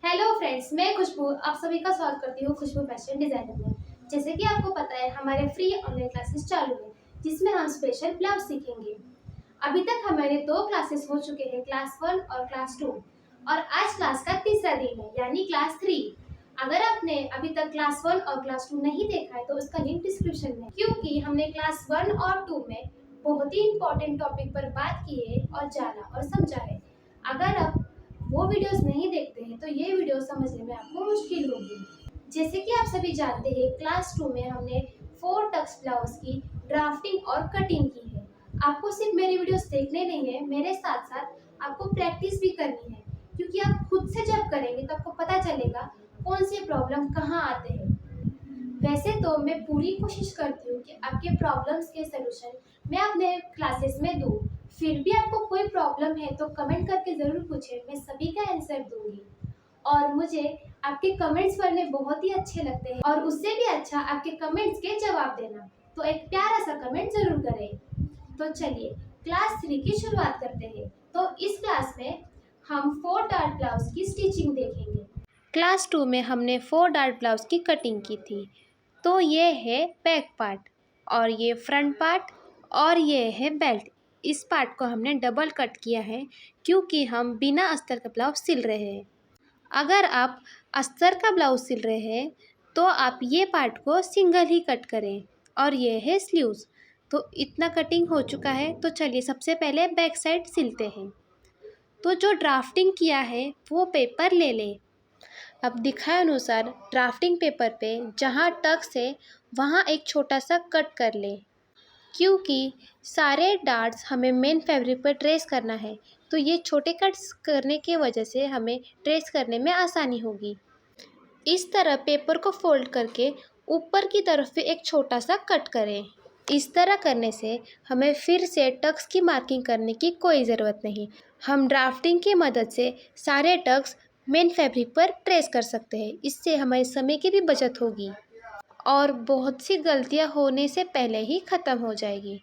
Hello friends, मैं खुशबू आप सभी का स्वागत करती हूँ खुशबू फैशन डिजाइनर में। जैसे कि आपको पता है, हमारे फ्री ऑनलाइन क्लासेस चालू है जिसमें हम स्पेशल ब्लाउज सीखेंगे। अभी तक हमारे 2 क्लासेस हो चुके हैं, क्लास 1 और क्लास 2, और आज क्लास का तीसरा दिन है यानी क्लास 3। अगर आपने अभी तक क्लास 1 और क्लास 2 नहीं देखा है तो उसका लिंक डिस्क्रिप्शन में है, क्योंकि हमने क्लास 1 और 2 में बहुत ही इंपॉर्टेंट टॉपिक पर बात की है और जाना और समझा है। अगर आप वो वीडियोस नहीं देखते हैं तो ये वीडियो समझने में आपको मुश्किल होगी। जैसे कि आप सभी जानते हैं, क्लास 2 में हमने 4 टक्स ब्लाउज की ड्राफ्टिंग और कटिंग की है। आपको सिर्फ मेरी वीडियोस देखने नहीं है, मेरे साथ साथ आपको प्रैक्टिस भी करनी है, क्योंकि आप खुद से जब करेंगे तो आपको पता चलेगा कौन से प्रॉब्लम कहाँ आते हैं। वैसे तो मैं पूरी कोशिश करती हूँ कि आपके प्रॉब्लम्स के सलूशन मैं अपने क्लासेस में दूँ। फिर भी आपको कोई प्रॉब्लम है तो कमेंट करके ज़रूर पूछें, मैं सभी का आंसर दूंगी। और मुझे आपके कमेंट्स पढ़ने बहुत ही अच्छे लगते हैं, और उससे भी अच्छा आपके कमेंट्स के जवाब देना। तो एक प्यारा सा कमेंट ज़रूर करें। तो चलिए क्लास 3 की शुरुआत करते हैं। तो इस क्लास में हम 4 डार्ट ब्लाउज की स्टिचिंग देखेंगे। क्लास 2 में हमने 4 डार्ट ब्लाउज की कटिंग की थी। तो ये है बैक पार्ट, और ये फ्रंट पार्ट, और ये है बेल्ट। इस पार्ट को हमने डबल कट किया है क्योंकि हम बिना अस्तर का ब्लाउज सिल रहे हैं। अगर आप अस्तर का ब्लाउज सिल रहे हैं तो आप ये पार्ट को सिंगल ही कट करें। और ये है स्लीव्स। तो इतना कटिंग हो चुका है, तो चलिए सबसे पहले बैक साइड सिलते हैं। तो जो ड्राफ्टिंग किया है वो पेपर ले लें। अब दिखाए अनुसार ड्राफ्टिंग पेपर पे जहाँ टक्स है वहाँ एक छोटा सा कट कर ले, क्योंकि सारे डार्ट्स हमें मेन फैब्रिक पर ट्रेस करना है। तो ये छोटे कट्स करने की वजह से हमें ट्रेस करने में आसानी होगी। इस तरह पेपर को फोल्ड करके ऊपर की तरफ पे एक छोटा सा कट करें। इस तरह करने से हमें फिर से टक्स की मार्किंग करने की कोई ज़रूरत नहीं। हम ड्राफ्टिंग की मदद से सारे टक्स मेन फैब्रिक पर ट्रेस कर सकते हैं। इससे हमारे समय की भी बचत होगी और बहुत सी गलतियां होने से पहले ही ख़त्म हो जाएगी।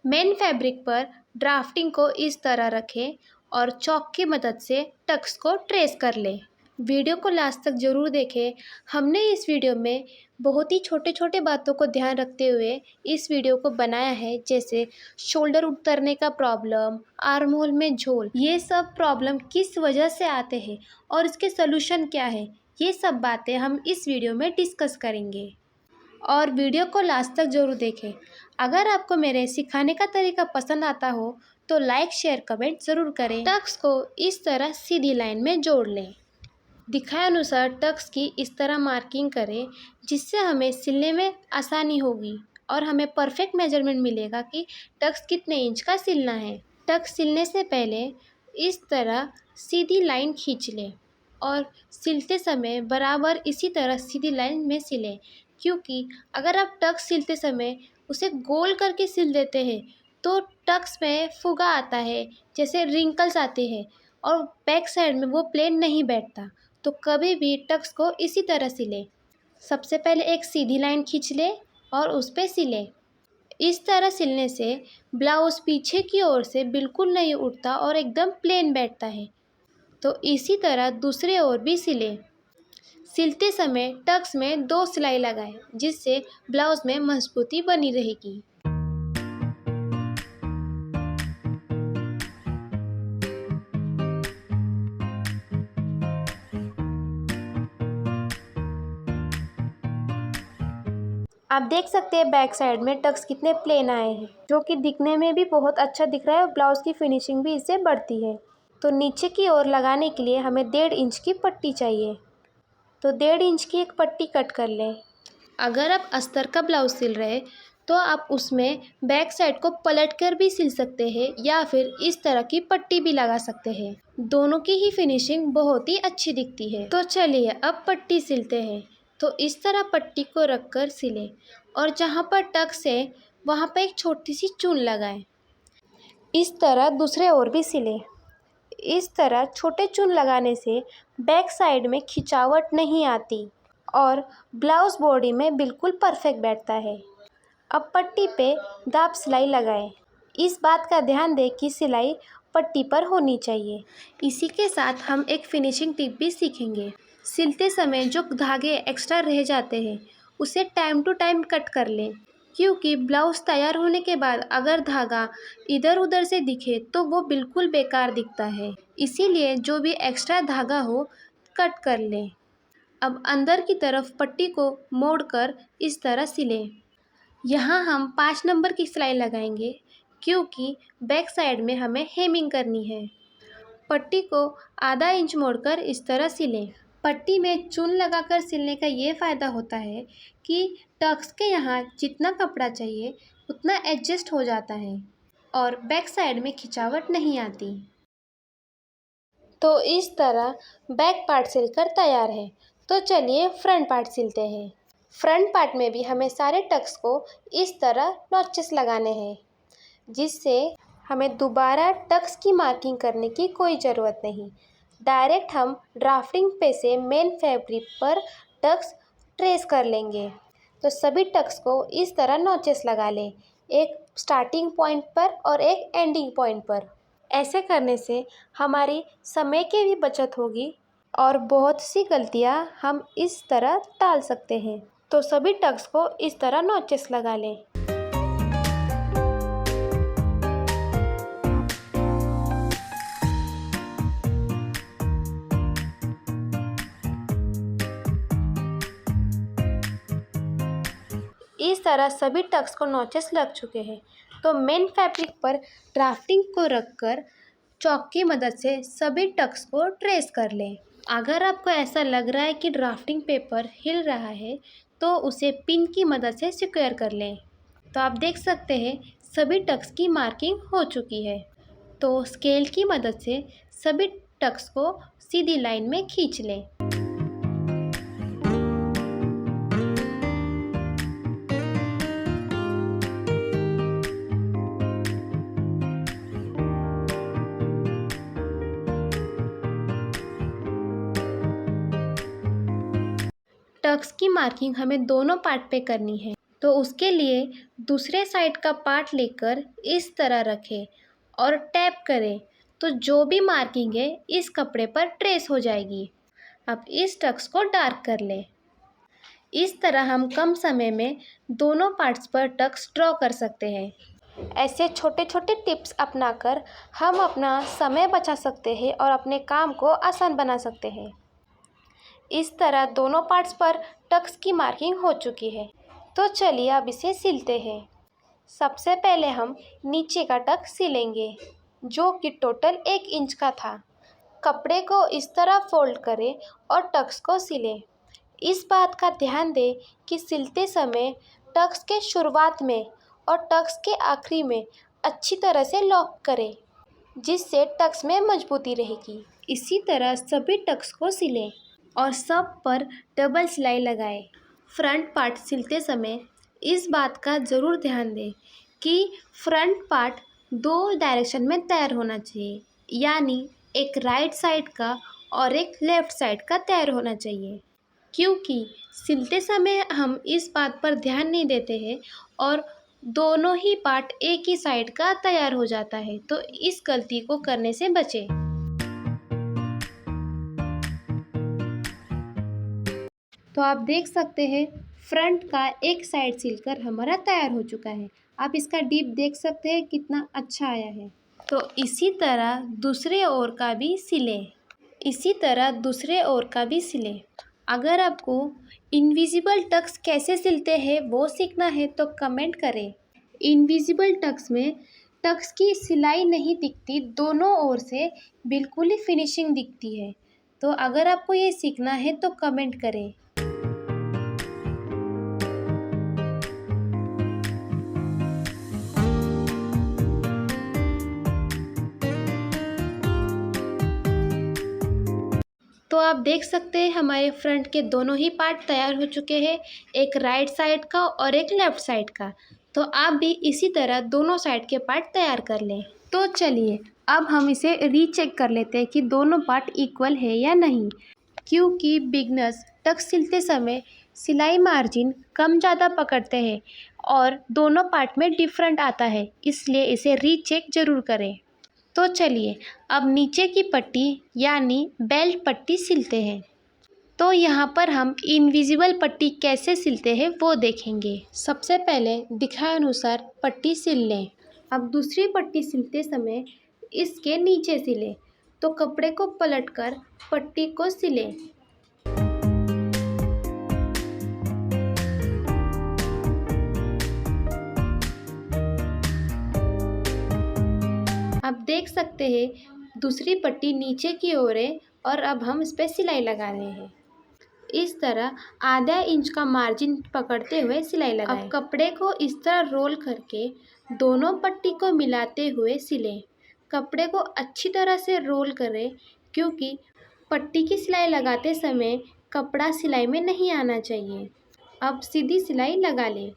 मेन फैब्रिक पर ड्राफ्टिंग को इस तरह रखें और चॉक की मदद से टक्स को ट्रेस कर लें। वीडियो को लास्ट तक ज़रूर देखें। हमने इस वीडियो में बहुत ही छोटे छोटे बातों को ध्यान रखते हुए इस वीडियो को बनाया है, जैसे शोल्डर उतरने का प्रॉब्लम, आर्म होल में झोल। ये सब प्रॉब्लम किस वजह से आते हैं और इसके सलूशन क्या है, ये सब बातें हम इस वीडियो में डिस्कस करेंगे। और वीडियो को लास्ट तक ज़रूर देखें। अगर आपको मेरे सिखाने का तरीका पसंद आता हो तो लाइक शेयर कमेंट ज़रूर करें। टक्स को इस तरह सीधी लाइन में जोड़ लें। दिखाए अनुसार टक्स की इस तरह मार्किंग करें, जिससे हमें सिलने में आसानी होगी और हमें परफेक्ट मेजरमेंट मिलेगा कि टक्स कितने इंच का सिलना है। टक्स सिलने से पहले इस तरह सीधी लाइन खींच लें और सिलते समय बराबर इसी तरह सीधी लाइन में सिलें, क्योंकि अगर आप टक्स सिलते समय उसे गोल करके सिल देते हैं तो टक्स में फुगा आता है, जैसे रिंकल्स आते हैं, और बैक साइड में वो प्लेन नहीं बैठता। तो कभी भी टक्स को इसी तरह सिलें। सबसे पहले एक सीधी लाइन खींच लें और उस पर सिलें। इस तरह सिलने से ब्लाउज पीछे की ओर से बिल्कुल नहीं उठता और एकदम प्लेन बैठता है। तो इसी तरह दूसरे ओर भी सिलें। सिलते समय टक्स में 2 सिलाई लगाएं, जिससे ब्लाउज में मजबूती बनी रहेगी। आप देख सकते हैं बैक साइड में टक्स कितने प्लेन आए हैं, जो कि दिखने में भी बहुत अच्छा दिख रहा है और ब्लाउज की फिनिशिंग भी इससे बढ़ती है। तो नीचे की ओर लगाने के लिए हमें 1.5 इंच की पट्टी चाहिए। तो 1.5 इंच की एक पट्टी कट कर लें। अगर आप अस्तर का ब्लाउज सिल रहे तो आप उसमें बैक साइड को पलट कर भी सिल सकते हैं या फिर इस तरह की पट्टी भी लगा सकते हैं। दोनों की ही फिनिशिंग बहुत ही अच्छी दिखती है। तो चलिए अब पट्टी सिलते हैं। तो इस तरह पट्टी को रखकर सिलें और जहाँ पर टक्स है वहाँ पर एक छोटी सी चून लगाएं। इस तरह दूसरे ओर भी सिलें। इस तरह छोटे चून लगाने से बैक साइड में खिंचावट नहीं आती और ब्लाउज बॉडी में बिल्कुल परफेक्ट बैठता है। अब पट्टी पे दाब सिलाई लगाएं। इस बात का ध्यान दें कि सिलाई पट्टी पर होनी चाहिए। इसी के साथ हम एक फिनिशिंग टिप भी सीखेंगे। सिलते समय जो धागे एक्स्ट्रा रह जाते हैं उसे टाइम टू टाइम कट कर लें, क्योंकि ब्लाउज़ तैयार होने के बाद अगर धागा इधर उधर से दिखे तो वो बिल्कुल बेकार दिखता है। इसीलिए जो भी एक्स्ट्रा धागा हो कट कर लें। अब अंदर की तरफ पट्टी को मोड़कर इस तरह सिलें। यहाँ हम 5 नंबर की सिलाई लगाएंगे, क्योंकि बैक साइड में हमें हेमिंग करनी है। पट्टी को आधा इंच मोड़कर इस तरह सिलें। पट्टी में चून लगाकर सिलने का ये फ़ायदा होता है कि टक्स के यहाँ जितना कपड़ा चाहिए उतना एडजस्ट हो जाता है और बैक साइड में खिंचावट नहीं आती। तो इस तरह बैक पार्ट सिलकर तैयार है। तो चलिए फ्रंट पार्ट सिलते हैं। फ्रंट पार्ट में भी हमें सारे टक्स को इस तरह नॉचेस लगाने हैं, जिससे हमें दोबारा टक्स की मार्किंग करने की कोई ज़रूरत नहीं। डायरेक्ट हम ड्राफ्टिंग पे से मेन फैब्रिक पर टक्स ट्रेस कर लेंगे। तो सभी टक्स को इस तरह नॉचेस लगा लें, एक स्टार्टिंग पॉइंट पर और एक एंडिंग पॉइंट पर। ऐसे करने से हमारी समय की भी बचत होगी और बहुत सी गलतियां हम इस तरह टाल सकते हैं। तो सभी टक्स को इस तरह नॉचेस लगा लें। इस तरह सभी टक्स को नॉचेस लग चुके हैं। तो मेन फैब्रिक पर ड्राफ्टिंग को रखकर चॉक की मदद से सभी टक्स को ट्रेस कर लें। अगर आपको ऐसा लग रहा है कि ड्राफ्टिंग पेपर हिल रहा है तो उसे पिन की मदद से सिक्योर कर लें। तो आप देख सकते हैं सभी टक्स की मार्किंग हो चुकी है। तो स्केल की मदद से सभी टक्स को सीधी लाइन में खींच लें। टक्स की मार्किंग हमें दोनों पार्ट पे करनी है। तो उसके लिए दूसरे साइड का पार्ट लेकर इस तरह रखें और टैप करें, तो जो भी मार्किंग है इस कपड़े पर ट्रेस हो जाएगी। अब इस टक्स को डार्क कर लें। इस तरह हम कम समय में दोनों पार्ट्स पर टक्स ड्रॉ कर सकते हैं। ऐसे छोटे छोटे टिप्स अपनाकर हम अपना समय बचा सकते हैं और अपने काम को आसान बना सकते हैं। इस तरह दोनों पार्ट्स पर टक्स की मार्किंग हो चुकी है। तो चलिए अब इसे सिलते हैं। सबसे पहले हम नीचे का टक सिलेंगे, जो कि टोटल 1 इंच का था। कपड़े को इस तरह फोल्ड करें और टक्स को सिलें। इस बात का ध्यान दें कि सिलते समय टक्स के शुरुआत में और टक्स के आखिरी में अच्छी तरह से लॉक करें, जिससे टक्स में मजबूती रहेगी। इसी तरह सभी टक्स को सिलें और सब पर डबल सिलाई लगाएं। फ्रंट पार्ट सिलते समय इस बात का ज़रूर ध्यान दें कि फ्रंट पार्ट 2 डायरेक्शन में तैयार होना चाहिए, यानी एक राइट साइड का और एक लेफ़्ट साइड का तैयार होना चाहिए। क्योंकि सिलते समय हम इस बात पर ध्यान नहीं देते हैं और दोनों ही पार्ट एक ही साइड का तैयार हो जाता है। तो इस गलती को करने से बचें। तो आप देख सकते हैं फ्रंट का एक साइड सिलकर हमारा तैयार हो चुका है। आप इसका डीप देख सकते हैं कितना अच्छा आया है। तो इसी तरह दूसरे ओर का भी सिलें। अगर आपको इनविजिबल टक्स कैसे सिलते हैं वो सीखना है तो कमेंट करें। इनविजिबल टक्स में टक्स की सिलाई नहीं दिखती, दोनों ओर से बिल्कुल ही फिनिशिंग दिखती है। तो अगर आपको ये सीखना है तो कमेंट करें। तो आप देख सकते हैं हमारे फ्रंट के दोनों ही पार्ट तैयार हो चुके हैं, एक राइट साइड का और एक लेफ़्ट साइड का। तो आप भी इसी तरह दोनों साइड के पार्ट तैयार कर लें। तो चलिए अब हम इसे रीचेक कर लेते हैं कि दोनों पार्ट इक्वल है या नहीं, क्योंकि बिगनर्स टक्स सिलते समय सिलाई मार्जिन कम ज़्यादा पकड़ते हैं और दोनों पार्ट में डिफरेंट आता है, इसलिए इसे रीचेक ज़रूर करें। तो चलिए अब नीचे की पट्टी यानी बेल्ट पट्टी सिलते हैं। तो यहाँ पर हम इनविजिबल पट्टी कैसे सिलते हैं वो देखेंगे। सबसे पहले दिखाए अनुसार पट्टी सिल लें। अब दूसरी पट्टी सिलते समय इसके नीचे सिलें। तो कपड़े को पलटकर पट्टी को सिलें। अब देख सकते हैं दूसरी पट्टी नीचे की ओर है और अब हम इस पर सिलाई लगा रहे हैं। इस तरह आधा इंच का मार्जिन पकड़ते हुए सिलाई लगाएं। अब कपड़े को इस तरह रोल करके दोनों पट्टी को मिलाते हुए सिलें। कपड़े को अच्छी तरह से रोल करें क्योंकि पट्टी की सिलाई लगाते समय कपड़ा सिलाई में नहीं आना चाहिए। अब सीधी सिलाई लगा लें।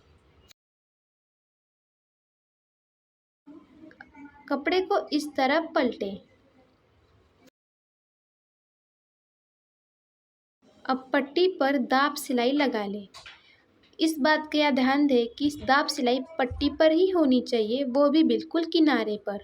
कपड़े को इस तरह पलटें। अब पट्टी पर दाब सिलाई लगा लें। इस बात का ध्यान दें कि दाब सिलाई पट्टी पर ही होनी चाहिए, वो भी बिल्कुल किनारे पर।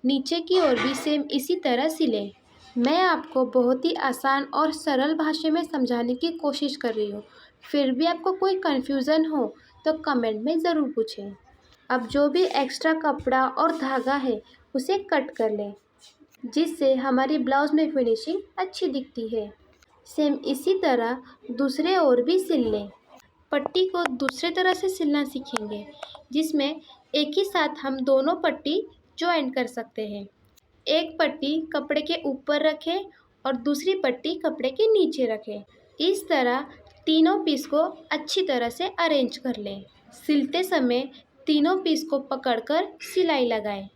नीचे की ओर भी सेम इसी तरह सिलें। मैं आपको बहुत ही आसान और सरल भाषा में समझाने की कोशिश कर रही हूँ। फिर भी आपको कोई कन्फ्यूज़न हो तो कमेंट में ज़रूर पूछें। अब जो भी एक्स्ट्रा कपड़ा और धागा है उसे कट कर लें, जिससे हमारी ब्लाउज़ में फिनिशिंग अच्छी दिखती है। सेम इसी तरह दूसरे ओर भी सिल लें। पट्टी को दूसरे तरह से सिलना सीखेंगे, जिसमें एक ही साथ हम दोनों पट्टी जॉइंट कर सकते हैं। एक पट्टी कपड़े के ऊपर रखें और दूसरी पट्टी कपड़े के नीचे रखें। इस तरह तीनों पीस को अच्छी तरह से अरेंज कर लें। सिलते समय तीनों पीस को पकड़कर सिलाई लगाएं।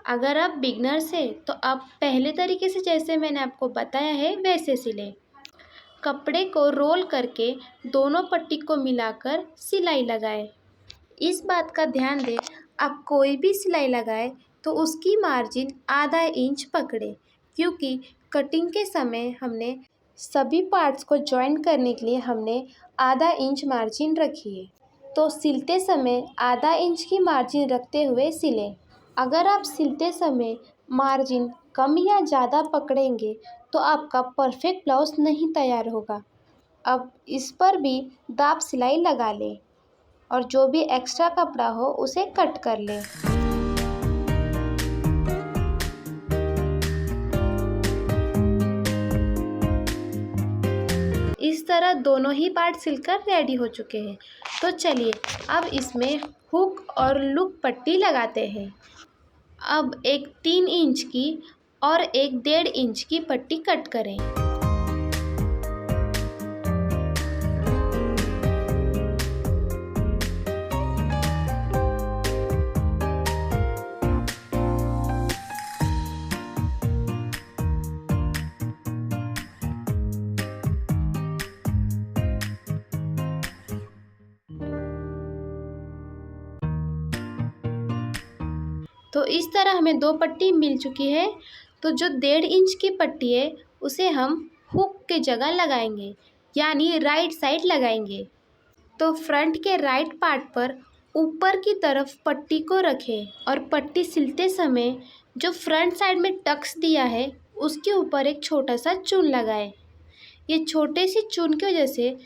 अगर आप बिगनर्स हैं तो आप पहले तरीके से जैसे मैंने आपको बताया है वैसे सिलें। कपड़े को रोल करके दोनों पट्टी को मिलाकर सिलाई लगाएं। इस बात का ध्यान दें, आप कोई भी सिलाई लगाएं तो उसकी मार्जिन आधा इंच पकड़े, क्योंकि कटिंग के समय हमने सभी पार्ट्स को जॉइन करने के लिए हमने आधा इंच मार्जिन रखी है। तो सिलते समय आधा इंच की मार्जिन रखते हुए सिलें। अगर आप सिलते समय मार्जिन कम या ज़्यादा पकड़ेंगे तो आपका परफेक्ट ब्लाउज़ नहीं तैयार होगा। अब इस पर भी दाब सिलाई लगा लें और जो भी एक्स्ट्रा कपड़ा हो उसे कट कर लें। इस तरह दोनों ही पार्ट सिलकर रेडी हो चुके हैं। तो चलिए अब इसमें हुक और लूप पट्टी लगाते हैं। अब एक 3 इंच की और एक 1.5 इंच की पट्टी कट करें। तो इस तरह हमें 2 पट्टी मिल चुकी है। तो जो 1.5 इंच की पट्टी है उसे हम हुक के जगह लगाएंगे, यानी राइट साइड लगाएंगे। तो फ्रंट के राइट पार्ट पर ऊपर की तरफ पट्टी को रखें और पट्टी सिलते समय जो फ्रंट साइड में टक्स दिया है उसके ऊपर एक छोटा सा चून लगाएं। ये छोटे सी चून की वजह से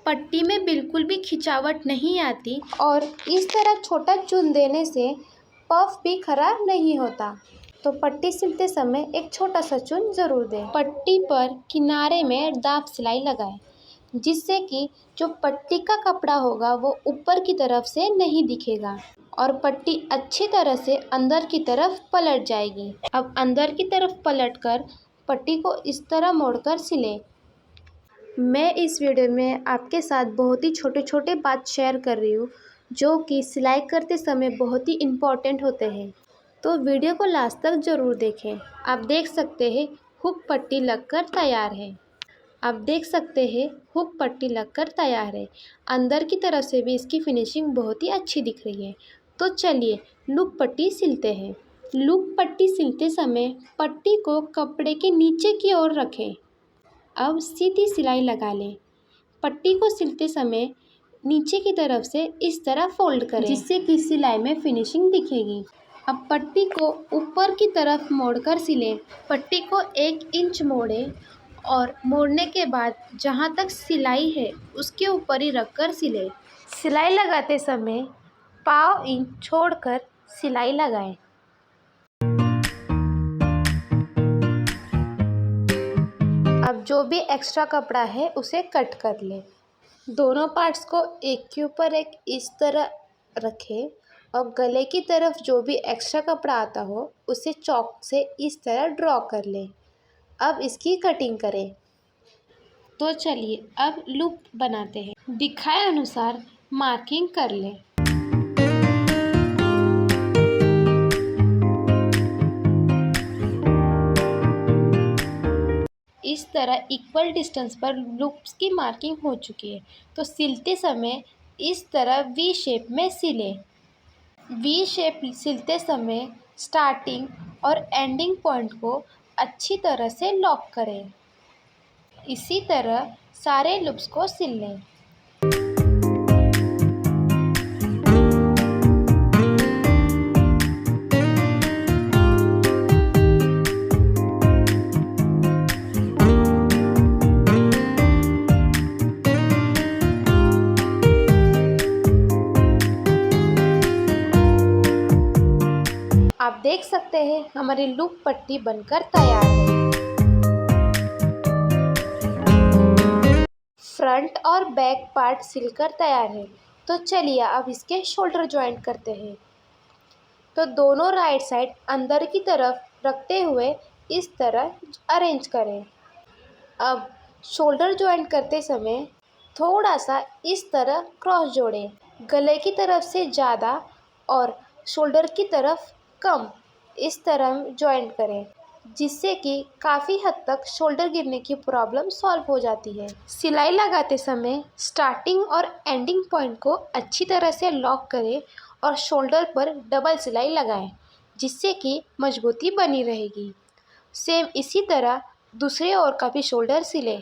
पट्टी में बिल्कुल भी खिंचावट नहीं आती और इस तरह छोटा चून देने से पफ भी खराब नहीं होता। तो पट्टी सिलते समय एक छोटा सा चून ज़रूर दें। पट्टी पर किनारे में दाब सिलाई लगाएं, जिससे कि जो पट्टी का कपड़ा होगा वो ऊपर की तरफ से नहीं दिखेगा और पट्टी अच्छी तरह से अंदर की तरफ पलट जाएगी। अब अंदर की तरफ पलटकर पट्टी को इस तरह मोड़कर सिलें। मैं इस वीडियो में आपके साथ बहुत ही छोटे छोटे बात शेयर कर रही हूँ, जो कि सिलाई करते समय बहुत ही इम्पॉर्टेंट होते हैं। तो वीडियो को लास्ट तक ज़रूर देखें। आप देख सकते हैं हुक पट्टी लगकर तैयार है। आप देख सकते हैं हुक पट्टी लगकर तैयार है। अंदर की तरफ से भी इसकी फिनिशिंग बहुत ही अच्छी दिख रही है। तो चलिए लूप पट्टी सिलते हैं। लूप पट्टी सिलते समय पट्टी को कपड़े के नीचे की ओर रखें। अब सीधी सिलाई लगा लें। पट्टी को सिलते समय नीचे की तरफ से इस तरह फोल्ड करें, जिससे कि सिलाई में फिनिशिंग दिखेगी। अब पट्टी को ऊपर की तरफ मोड़कर सिलें। पट्टी को 1 इंच मोड़ें और मोड़ने के बाद जहाँ तक सिलाई है उसके ऊपर ही रखकर सिलें। सिलाई लगाते समय पाव इंच छोड़कर सिलाई लगाएं। अब जो भी एक्स्ट्रा कपड़ा है उसे कट कर लें। दोनों पार्ट्स को एक के ऊपर एक इस तरह रखें और गले की तरफ जो भी एक्स्ट्रा कपड़ा आता हो उसे चॉक से इस तरह ड्रॉ कर लें। अब इसकी कटिंग करें। तो चलिए अब लूप बनाते हैं। दिखाए अनुसार मार्किंग कर लें। इस तरह इक्वल डिस्टेंस पर लूप्स की मार्किंग हो चुकी है। तो सिलते समय इस तरह वी शेप में सिलें। वी शेप सिलते समय स्टार्टिंग और एंडिंग पॉइंट को अच्छी तरह से लॉक करें। इसी तरह सारे लूप्स को सिल लें। आप देख सकते हैं हमारी लूप पट्टी बनकर तैयार है। फ्रंट और बैक पार्ट सिलकर तैयार है। तो चलिए अब इसके शोल्डर जॉइंट करते हैं। तो दोनों राइट साइड अंदर की तरफ रखते हुए इस तरह अरेंज करें। अब शोल्डर जॉइंट करते समय थोड़ा सा इस तरह क्रॉस जोड़ें। गले की तरफ से ज़्यादा और शोल्डर की तरफ कम इस तरह जॉइंट करें, जिससे कि काफ़ी हद तक शोल्डर गिरने की प्रॉब्लम सॉल्व हो जाती है। सिलाई लगाते समय स्टार्टिंग और एंडिंग पॉइंट को अच्छी तरह से लॉक करें और शोल्डर पर डबल सिलाई लगाएं, जिससे कि मजबूती बनी रहेगी। सेम इसी तरह दूसरे ओर का भी शोल्डर सिलें।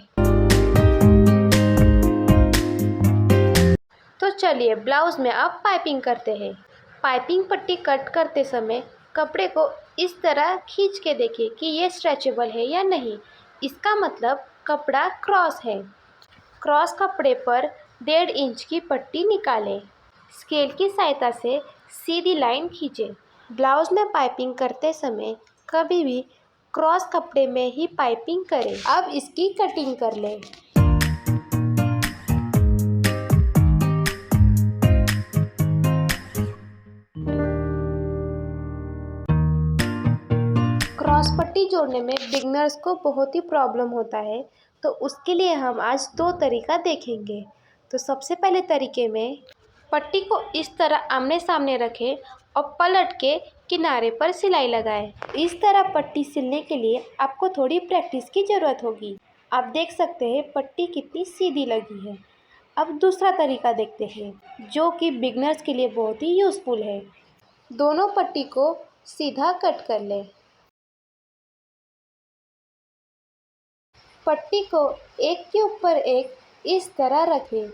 तो चलिए ब्लाउज में अब पाइपिंग करते हैं। पाइपिंग पट्टी कट करते समय कपड़े को इस तरह खींच के देखिए कि ये स्ट्रेचेबल है या नहीं। इसका मतलब कपड़ा क्रॉस है। क्रॉस कपड़े पर 1.5 इंच की पट्टी निकालें। स्केल की सहायता से सीधी लाइन खींचें। ब्लाउज में पाइपिंग करते समय कभी भी क्रॉस कपड़े में ही पाइपिंग करें। अब इसकी कटिंग कर लें। क्रॉस पट्टी जोड़ने में बिगनर्स को बहुत ही प्रॉब्लम होता है, तो उसके लिए हम आज 2 तरीका देखेंगे। तो सबसे पहले तरीके में पट्टी को इस तरह आमने सामने रखें और पलट के किनारे पर सिलाई लगाएं। इस तरह पट्टी सिलने के लिए आपको थोड़ी प्रैक्टिस की ज़रूरत होगी। आप देख सकते हैं पट्टी कितनी सीधी लगी है। अब दूसरा तरीका देखते हैं, जो कि बिगनर्स के लिए बहुत ही यूज़फुल है। दोनों पट्टी को सीधा कट कर लें। पट्टी को एक के ऊपर एक इस तरह रखें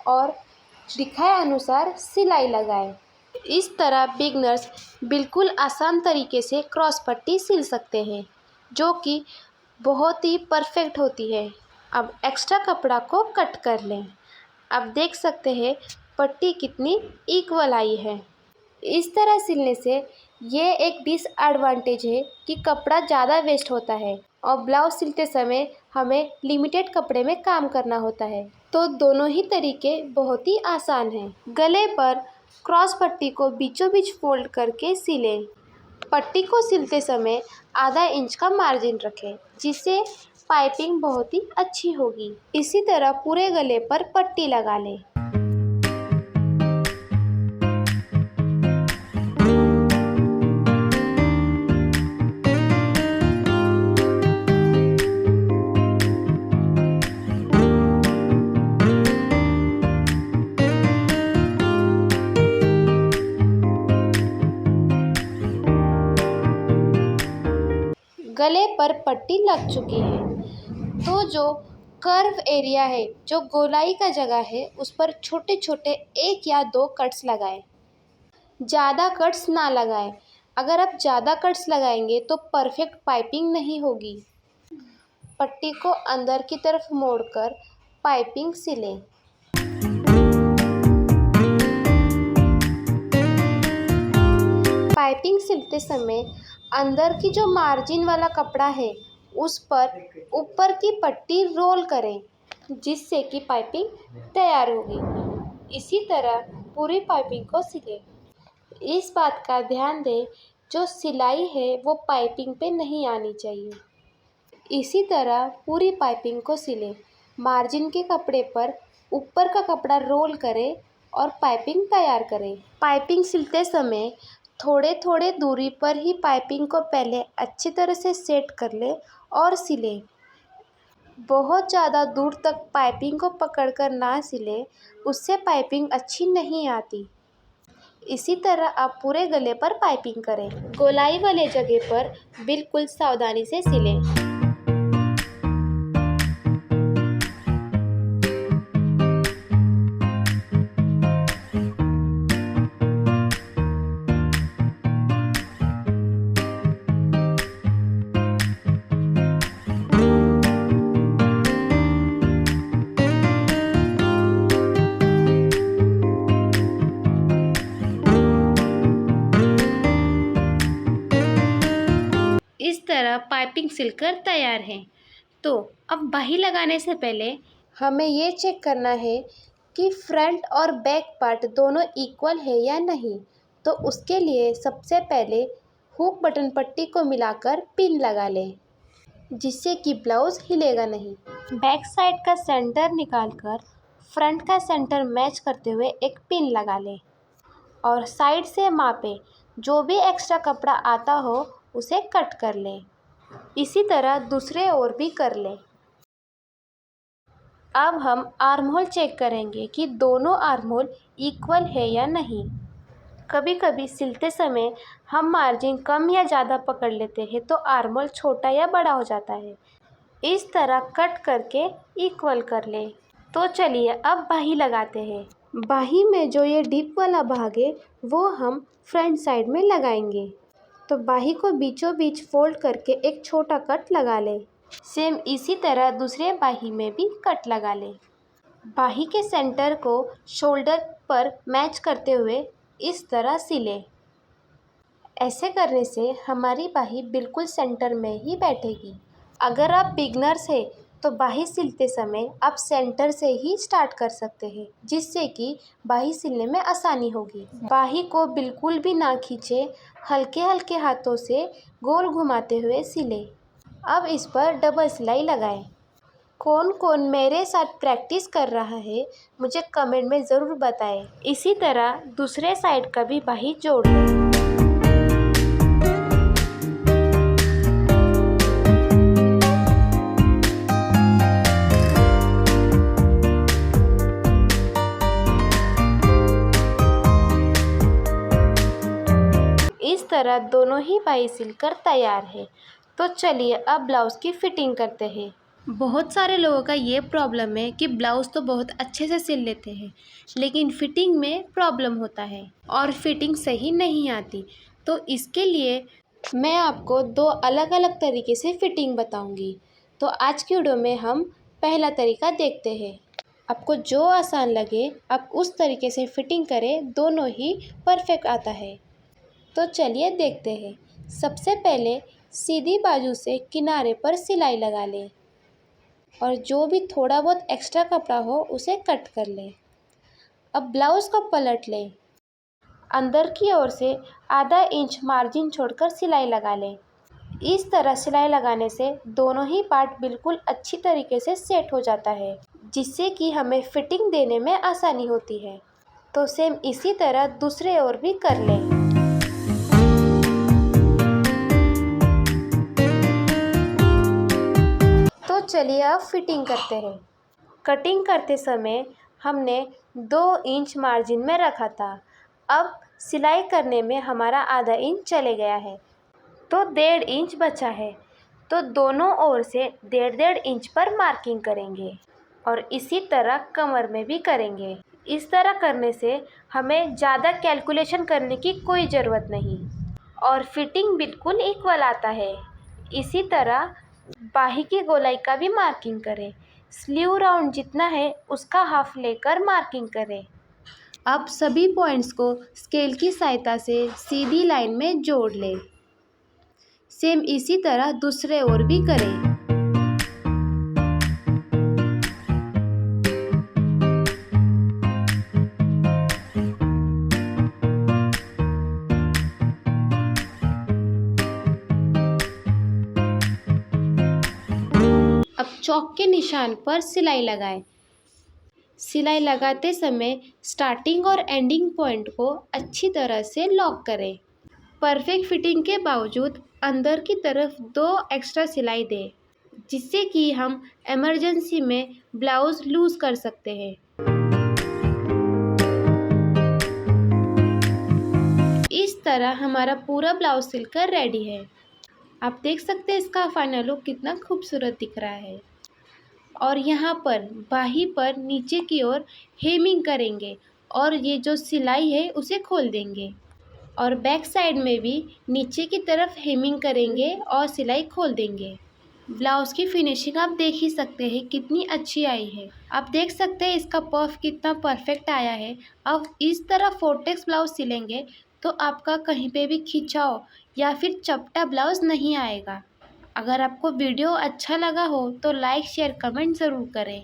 और दिखाए अनुसार सिलाई लगाएं। इस तरह बिगनर्स बिल्कुल आसान तरीके से क्रॉस पट्टी सिल सकते हैं, जो कि बहुत ही परफेक्ट होती है। अब एक्स्ट्रा कपड़ा को कट कर लें। आप देख सकते हैं पट्टी कितनी इक्वल आई है। इस तरह सिलने से ये एक डिसएडवांटेज है कि कपड़ा ज़्यादा वेस्ट होता है और ब्लाउज सिलते समय हमें लिमिटेड कपड़े में काम करना होता है। तो दोनों ही तरीके बहुत ही आसान हैं। गले पर क्रॉस पट्टी को बीचों बीच फोल्ड करके सिलें। पट्टी को सिलते समय आधा इंच का मार्जिन रखें, जिससे पाइपिंग बहुत ही अच्छी होगी। इसी तरह पूरे गले पर पट्टी लगा लें। गले पर पट्टी लग चुकी है, तो जो कर्व एरिया है, जो गोलाई का जगह है, उस पर छोटे छोटे 1 या 2 कट्स लगाएं। ज़्यादा कट्स ना लगाएं, अगर आप ज़्यादा कट्स लगाएंगे तो परफेक्ट पाइपिंग नहीं होगी। पट्टी को अंदर की तरफ मोड़कर पाइपिंग सिलें। पाइपिंग सिलते समय अंदर की जो मार्जिन वाला कपड़ा है उस पर ऊपर की पट्टी रोल करें, जिससे कि पाइपिंग तैयार होगी। इसी तरह पूरी पाइपिंग को सिलें। इस बात का ध्यान दें, जो सिलाई है वो पाइपिंग पे नहीं आनी चाहिए। इसी तरह पूरी पाइपिंग को सिलें। मार्जिन के कपड़े पर ऊपर का कपड़ा रोल करें और पाइपिंग तैयार करें। पाइपिंग सिलते समय थोड़े थोड़े दूरी पर ही पाइपिंग को पहले अच्छी तरह से सेट कर लें और सिलें। बहुत ज़्यादा दूर तक पाइपिंग को पकड़कर ना सिलें, उससे पाइपिंग अच्छी नहीं आती। इसी तरह आप पूरे गले पर पाइपिंग करें। गोलाई वाले जगह पर बिल्कुल सावधानी से सिलें। इस तरह पाइपिंग सिलकर तैयार है। तो अब बाही लगाने से पहले हमें ये चेक करना है कि फ्रंट और बैक पार्ट दोनों इक्वल है या नहीं। तो उसके लिए सबसे पहले हुक बटन पट्टी को मिलाकर पिन लगा लें, जिससे कि ब्लाउज़ हिलेगा नहीं। बैक साइड का सेंटर निकालकर फ्रंट का सेंटर मैच करते हुए एक पिन लगा लें और साइड से मापें। जो भी एक्स्ट्रा कपड़ा आता हो उसे कट कर लें। इसी तरह दूसरे ओर भी कर लें। अब हम आर्म होल चेक करेंगे कि दोनों आर्म होल इक्वल है या नहीं। कभी कभी सिलते समय हम मार्जिन कम या ज़्यादा पकड़ लेते हैं तो आर्म होल छोटा या बड़ा हो जाता है। इस तरह कट करके इक्वल कर लें। तो चलिए अब बाही लगाते हैं। बाही में जो ये डीप वाला भाग है वो हम फ्रंट साइड में लगाएंगे। तो बाही को बीचों बीच फोल्ड करके एक छोटा कट लगा लें। सेम इसी तरह दूसरे बाही में भी कट लगा लें। बाही के सेंटर को शोल्डर पर मैच करते हुए इस तरह सिलें। ऐसे करने से हमारी बाही बिल्कुल सेंटर में ही बैठेगी। अगर आप बिगनर्स हैं तो बाही सिलते समय आप सेंटर से ही स्टार्ट कर सकते हैं, जिससे कि बाही सिलने में आसानी होगी। बाही को बिल्कुल भी ना खींचे, हल्के हल्के हाथों से गोल घुमाते हुए सिलें। अब इस पर डबल सिलाई लगाएं। कौन कौन मेरे साथ प्रैक्टिस कर रहा है मुझे कमेंट में ज़रूर बताएं। इसी तरह दूसरे साइड का भी बाही जोड़ लें। इस तरह दोनों ही बाही सिलकर तैयार है। तो चलिए अब ब्लाउज़ की फ़िटिंग करते हैं। बहुत सारे लोगों का ये प्रॉब्लम है कि ब्लाउज़ तो बहुत अच्छे से सिल लेते हैं, लेकिन फ़िटिंग में प्रॉब्लम होता है और फ़िटिंग सही नहीं आती। तो इसके लिए मैं आपको दो अलग अलग तरीके से फ़िटिंग बताऊंगी। तो आज की वीडियो में हम पहला तरीका देखते हैं। आपको जो आसान लगे आप उस तरीके से फ़िटिंग करें, दोनों ही परफेक्ट आता है। तो चलिए देखते हैं। सबसे पहले सीधी बाजू से किनारे पर सिलाई लगा लें और जो भी थोड़ा बहुत एक्स्ट्रा कपड़ा हो उसे कट कर लें। अब ब्लाउज़ को पलट लें। अंदर की ओर से आधा इंच मार्जिन छोड़कर सिलाई लगा लें। इस तरह सिलाई लगाने से दोनों ही पार्ट बिल्कुल अच्छी तरीके से सेट हो जाता है, जिससे कि हमें फिटिंग देने में आसानी होती है। तो सेम इसी तरह दूसरे ओर भी कर लें। तो चलिए अब फिटिंग करते हैं। कटिंग करते समय हमने 2 इंच मार्जिन में रखा था। अब सिलाई करने में हमारा आधा इंच चले गया है, तो 1.5 इंच बचा है। तो दोनों ओर से 1.5 इंच पर मार्किंग करेंगे और इसी तरह कमर में भी करेंगे। इस तरह करने से हमें ज़्यादा कैलकुलेशन करने की कोई ज़रूरत नहीं और फिटिंग बिल्कुल इक्वल आता है। इसी तरह बाही की गोलाई का भी मार्किंग करें। स्लीव राउंड जितना है उसका हाफ लेकर मार्किंग करें। अब सभी पॉइंट्स को स्केल की सहायता से सीधी लाइन में जोड़ लें। सेम इसी तरह दूसरे ओर भी करें। अब चौक के निशान पर सिलाई लगाएं। सिलाई लगाते समय स्टार्टिंग और एंडिंग पॉइंट को अच्छी तरह से लॉक करें। परफेक्ट फिटिंग के बावजूद अंदर की तरफ 2 एक्स्ट्रा सिलाई दें, जिससे कि हम इमरजेंसी में ब्लाउज लूज कर सकते हैं। इस तरह हमारा पूरा ब्लाउज सिलकर रेडी है। आप देख सकते हैं इसका फाइनल लुक कितना खूबसूरत दिख रहा है। और यहाँ पर बाही पर नीचे की ओर हेमिंग करेंगे और ये जो सिलाई है उसे खोल देंगे। और बैक साइड में भी नीचे की तरफ हेमिंग करेंगे और सिलाई खोल देंगे। ब्लाउज़ की फिनिशिंग आप देख ही सकते हैं कितनी अच्छी आई है। आप देख सकते हैं इसका पफ कितना परफेक्ट आया है। अब इस तरह फोर्टेक्स ब्लाउज सिलेंगे तो आपका कहीं पे भी खिंचाव या फिर चपटा ब्लाउज नहीं आएगा। अगर आपको वीडियो अच्छा लगा हो तो लाइक शेयर कमेंट ज़रूर करें।